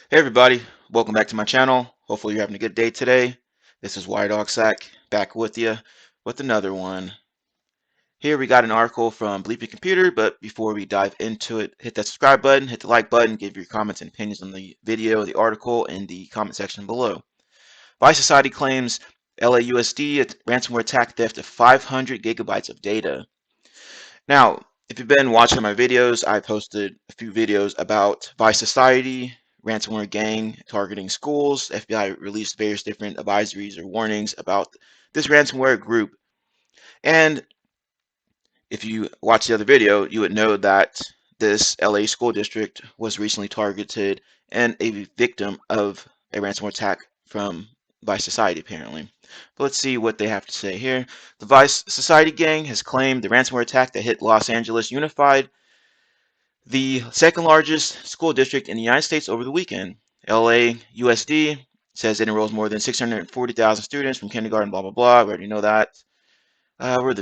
Hey everybody, welcome back to my channel. Hopefully you're having a good day today. This is WireDogSec back with you with another one. Here we got an article from Bleepy Computer, but before we dive into it, hit that subscribe button, hit the like button, give your comments and opinions on the video, the article in the comment section below. Vice Society claims LAUSD ransomware attack theft of 500 gigabytes of data. Now, if you've been watching my videos, I posted a few videos about Vice Society, ransomware gang targeting schools. FBI released various different advisories or warnings about this ransomware group. And if you watch the other video, you would know that this LA school district was recently targeted and a victim of a ransomware attack from Vice Society, apparently. But let's see what they have to say here. The Vice Society gang has claimed the ransomware attack that hit Los Angeles Unified, the second largest school district in the United States, over the weekend. LAUSD says it enrolls more than 640,000 students from kindergarten, blah, blah, blah. We already know that.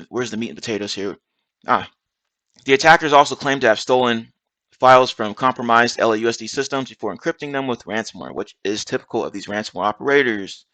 Where's the meat and potatoes here? The attackers also claim to have stolen files from compromised LAUSD systems before encrypting them with ransomware, which is typical of these ransomware operators.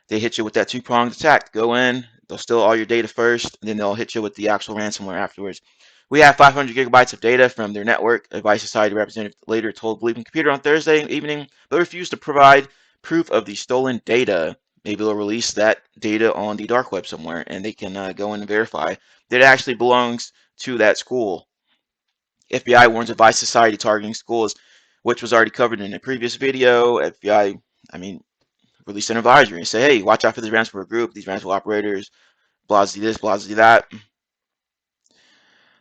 They hit you with that two-pronged attack. Go in, they'll steal all your data first, and then they'll hit you with the actual ransomware afterwards. We have 500 gigabytes of data from their network, a Vice Society representative later told Bleeping Computer on Thursday evening, but refused to provide proof of the stolen data. Maybe they'll release that data on the dark web somewhere, and they can go in and verify that it actually belongs to that school. FBI warns of Vice Society targeting schools, which was already covered in a previous video. FBI, released an advisory and say, hey, watch out for this ransomware group, these ransomware operators, blasey this, blasey that.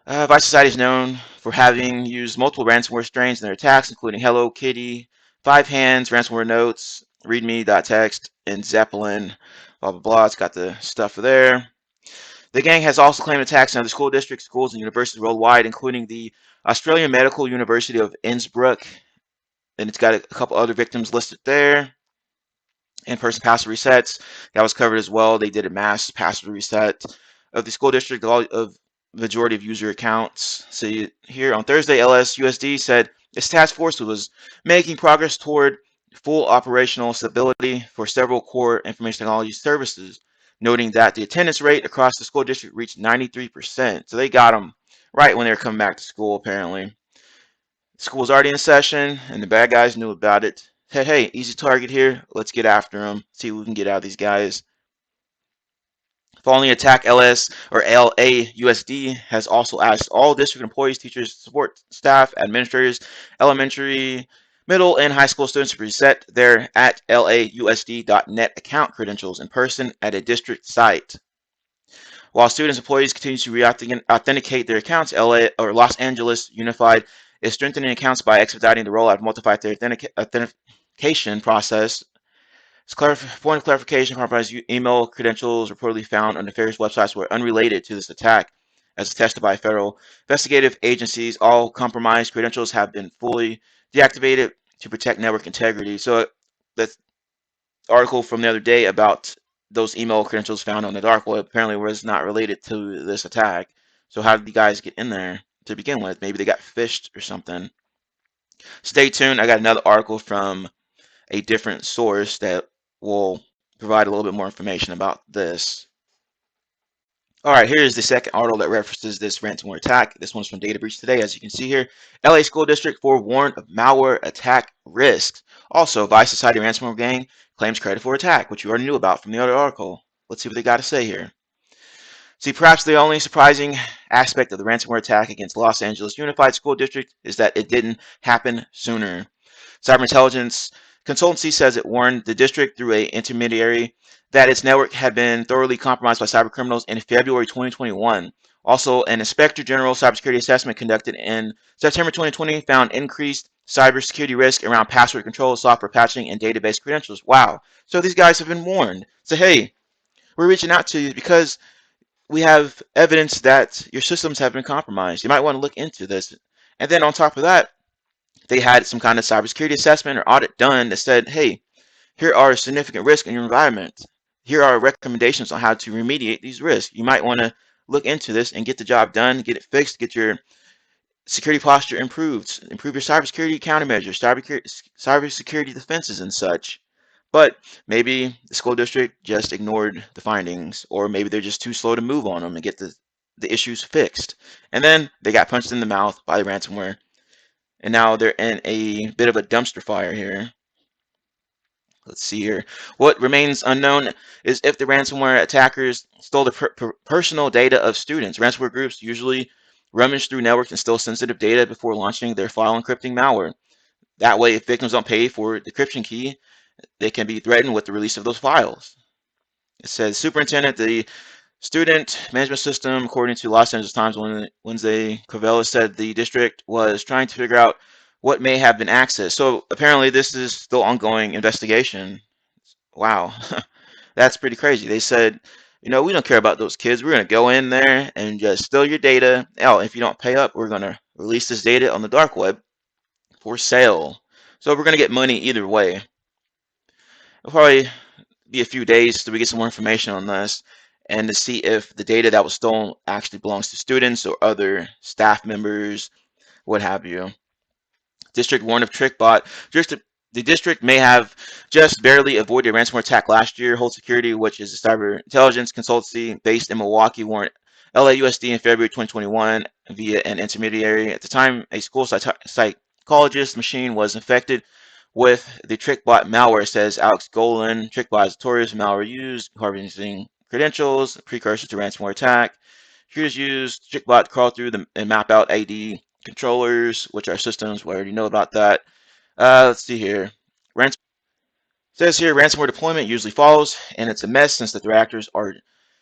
Vice Society is known for having used multiple ransomware strains in their attacks, including Hello Kitty, Five Hands, Ransomware Notes, README.txt, and Zeppelin, blah, blah, blah. It's got the stuff there. The gang has also claimed attacks in other school districts, schools, and universities worldwide, including the Australian Medical University of Innsbruck, and it's got a couple other victims listed there. In-person password resets, that was covered as well. They did a mass password reset of the school district, of majority of user accounts. So here on Thursday, LSUSD said its task force was making progress toward full operational stability for several core information technology services, noting that the attendance rate across the school district reached 93%. So they got them right when they were coming back to school, apparently. School was already in session, and the bad guys knew about it. Said, hey, easy target here. Let's get after them. See what we can get out of these guys. Following the attack, LAUSD has also asked all district employees, teachers, support staff, administrators, elementary, middle, and high school students to reset their at lausd.net account credentials in person at a district site. While students and employees continue to re-authenticate their accounts, Los Angeles Unified is strengthening accounts by expediting the rollout of multi-factor authentication process. Point of clarification: compromised email credentials reportedly found on nefarious websites were unrelated to this attack, as attested by federal investigative agencies. All compromised credentials have been fully deactivated to protect network integrity. So that's article from the other day about those email credentials found on the dark web apparently was not related to this attack. So how did the guys get in there to begin with? Maybe they got phished or something. Stay tuned. I got another article from a different source that will provide a little bit more information about this. All right, here's the second article that references this ransomware attack. This one's from Data Breach Today. As you can see here, LA School District forewarned of malware attack risks. Also, Vice Society ransomware gang claims credit for attack, which you already knew about from the other article. Let's see what they got to say here. See, perhaps the only surprising aspect of the ransomware attack against Los Angeles Unified School District is that it didn't happen sooner. Cyber intelligence consultancy says it warned the district through an intermediary that its network had been thoroughly compromised by cyber criminals in February 2021. Also, an Inspector General cybersecurity assessment conducted in September 2020 found increased cybersecurity risk around password control, software patching, and database credentials. Wow. So these guys have been warned. So, hey, we're reaching out to you because we have evidence that your systems have been compromised. You might want to look into this. And then on top of that, they had some kind of cybersecurity assessment or audit done that said, hey, here are significant risks in your environment. Here are recommendations on how to remediate these risks. You might want to look into this and get the job done, get it fixed, get your security posture improved. Improve your cybersecurity countermeasures, cybersecurity defenses, and such. But maybe the school district just ignored the findings, or maybe they're just too slow to move on them and get the issues fixed. And then they got punched in the mouth by the ransomware, and now they're in a bit of a dumpster fire here. Let's see here. What remains unknown is if the ransomware attackers stole the personal data of students. Ransomware groups usually rummage through networks and steal sensitive data before launching their file encrypting malware. That way, if victims don't pay for the encryption key, they can be threatened with the release of those files. It says, Superintendent, the student management system, according to Los Angeles Times Wednesday, Covella said the district was trying to figure out what may have been accessed. So apparently this is still ongoing investigation. Wow, that's pretty crazy. They said, we don't care about those kids. We're going to go in there and just steal your data. Oh, if you don't pay up, we're going to release this data on the dark web for sale. So we're going to get money either way. It'll probably be a few days till we get some more information on this and to see if the data that was stolen actually belongs to students or other staff members, what have you. District warned of TrickBot. The district may have just barely avoided a ransomware attack last year. Hold Security, which is a cyber intelligence consultancy based in Milwaukee, warned LAUSD in February 2021 via an intermediary. At the time, a school psychologist machine was infected with the TrickBot malware, says Alex Golan. TrickBot is notorious malware used, harvesting credentials, precursor to ransomware attack. Hackers use TrickBot to crawl through and map out AD controllers, which are systems. We already know about that. Let's see here. Says here, ransomware deployment usually follows, and it's a mess since the threat actors are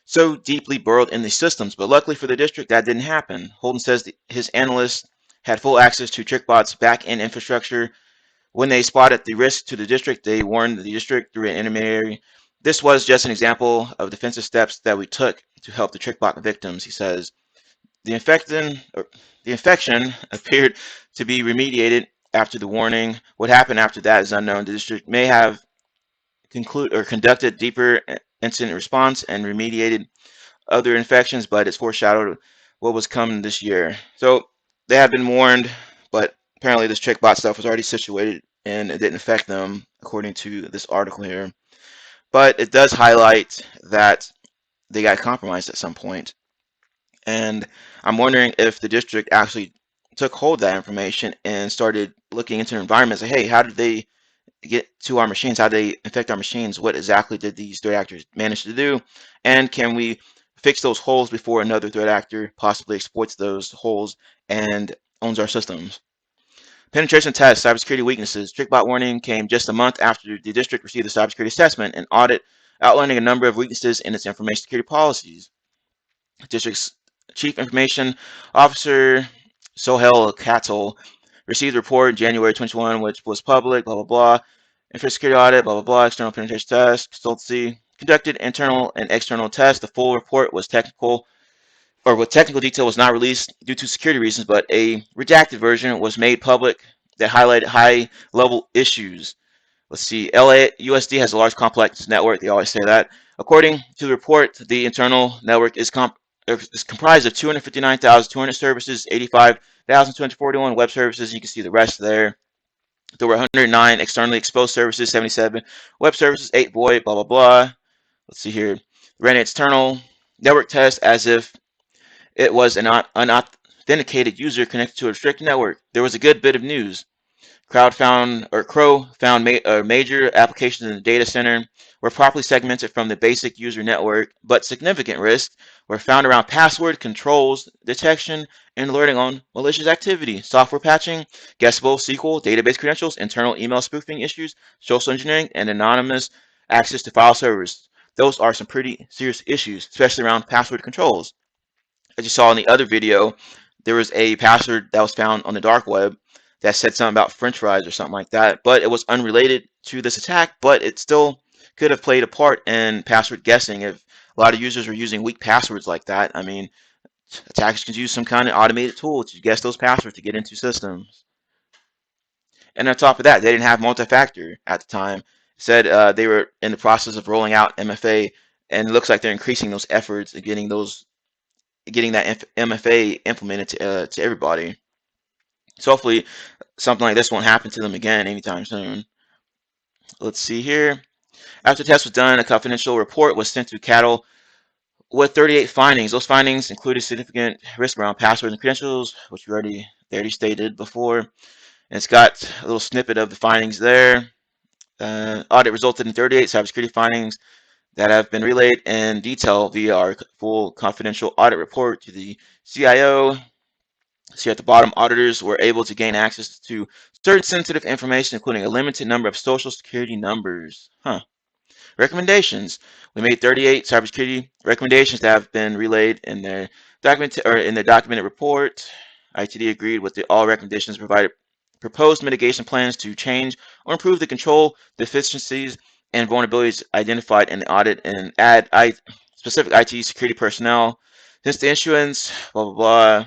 so deeply burrowed in the systems. But luckily for the district, that didn't happen. Holden says his analysts had full access to TrickBot's back-end infrastructure. When they spotted the risk to the district, they warned the district through an intermediary. This was just an example of defensive steps that we took to help the TrickBot victims, he says. The infection appeared to be remediated after the warning. What happened after that is unknown. The district may have conducted deeper incident response and remediated other infections, but it's foreshadowed what was coming this year. So they have been warned, but apparently this TrickBot stuff was already situated and it didn't affect them, according to this article here. But it does highlight that they got compromised at some point. And I'm wondering if the district actually took hold of that information and started looking into their environment. Say, hey, how did they get to our machines? How did they infect our machines? What exactly did these threat actors manage to do? And can we fix those holes before another threat actor possibly exploits those holes and owns our systems? Penetration test, cybersecurity weaknesses. TrickBot warning came just a month after the district received the cybersecurity assessment and audit outlining a number of weaknesses in its information security policies. District's Chief Information Officer Sohail Katol received a report in January 2021, which was public, blah, blah, blah. Information security audit, blah, blah, blah. External penetration test, consultancy. Conducted internal and external tests. The full report was technical detail was not released due to security reasons, but a redacted version was made public that highlighted high-level issues. Let's see, LAUSD has a large complex network. They always say that. According to the report, the internal network is comprised of 259,200 services, 85,241 web services. You can see the rest there. There were 109 externally exposed services, 77 web services, 8 void, blah, blah, blah. Let's see here. Ran an external network test as if it was an unauthenticated user connected to a restricted network. There was a good bit of news. Crow found major applications in the data center were properly segmented from the basic user network, but significant risks were found around password controls, detection, and alerting on malicious activity, software patching, guessable SQL, database credentials, internal email spoofing issues, social engineering, and anonymous access to file servers. Those are some pretty serious issues, especially around password controls. As you saw in the other video, there was a password that was found on the dark web that said something about French fries or something like that, but it was unrelated to this attack, but it still could have played a part in password guessing if a lot of users were using weak passwords like that. I mean, attackers could use some kind of automated tool to guess those passwords to get into systems. And on top of that, they didn't have multi-factor at the time. It said they were in the process of rolling out MFA, and it looks like they're increasing those efforts of getting that MFA implemented to everybody. So hopefully something like this won't happen to them again anytime soon. Let's see here. After the test was done, a confidential report was sent to CATL with 38 findings. Those findings included significant risk around passwords and credentials, which they already stated before. And it's got a little snippet of the findings there. Audit resulted in 38 cybersecurity findings that have been relayed in detail via our full confidential audit report to the CIO. See at the bottom, auditors were able to gain access to certain sensitive information, including a limited number of social security numbers. Recommendations. We made 38 cybersecurity recommendations that have been relayed in their documented report. ITD agreed with all recommendations, provided proposed mitigation plans to change or improve the control deficiencies and vulnerabilities identified in the audit, and add specific IT security personnel. Since the issuance, blah blah blah,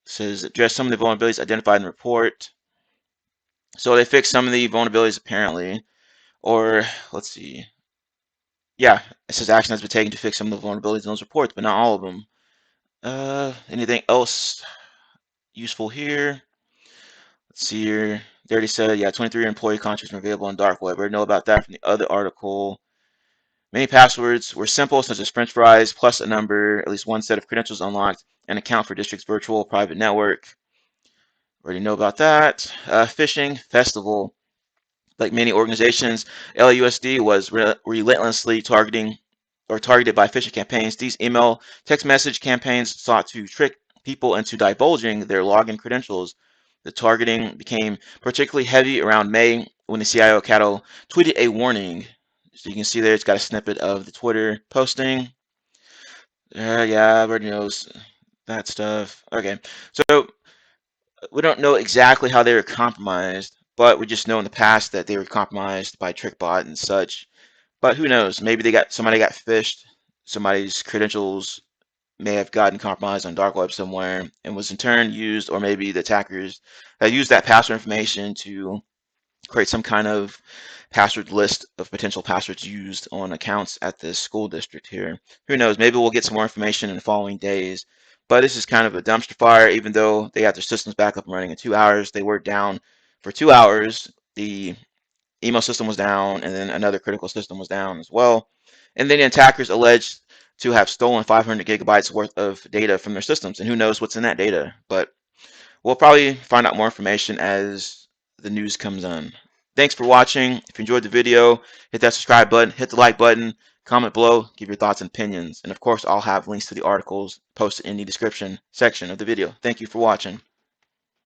says address some of the vulnerabilities identified in the report. So they fixed some of the vulnerabilities apparently, or let's see. Yeah, it says action has been taken to fix some of the vulnerabilities in those reports, but not all of them. Anything else useful here? Let's see here. They already said, yeah, 23 employee contracts are available on dark web. We already know about that from the other article. Many passwords were simple, such as French fries, plus a number, at least one set of credentials unlocked, and account for district's virtual private network. Already know about that. Phishing festival. Like many organizations, LAUSD was relentlessly targeted by phishing campaigns. These email, text message campaigns sought to trick people into divulging their login credentials. The targeting became particularly heavy around May when the CIO CATL tweeted a warning. So you can see there, it's got a snippet of the Twitter posting. Yeah, everybody knows that stuff. Okay, so we don't know exactly how they were compromised, but we just know in the past that they were compromised by TrickBot and such. But who knows? Maybe somebody got phished, somebody's credentials may have gotten compromised on dark web somewhere and was in turn used, or maybe the attackers had used that password information to create some kind of password list of potential passwords used on accounts at this school district here. Who knows? Maybe we'll get some more information in the following days. But this is kind of a dumpster fire. Even though they got their systems back up and running in 2 hours, they were down for 2 hours. The email system was down, and then another critical system was down as well. And then the attackers alleged to have stolen 500 gigabytes worth of data from their systems. And who knows what's in that data? But we'll probably find out more information as the news comes on. Thanks for watching. If you enjoyed the video, hit that subscribe button, hit the like button, comment below, give your thoughts and opinions. And of course, I'll have links to the articles posted in the description section of the video. Thank you for watching.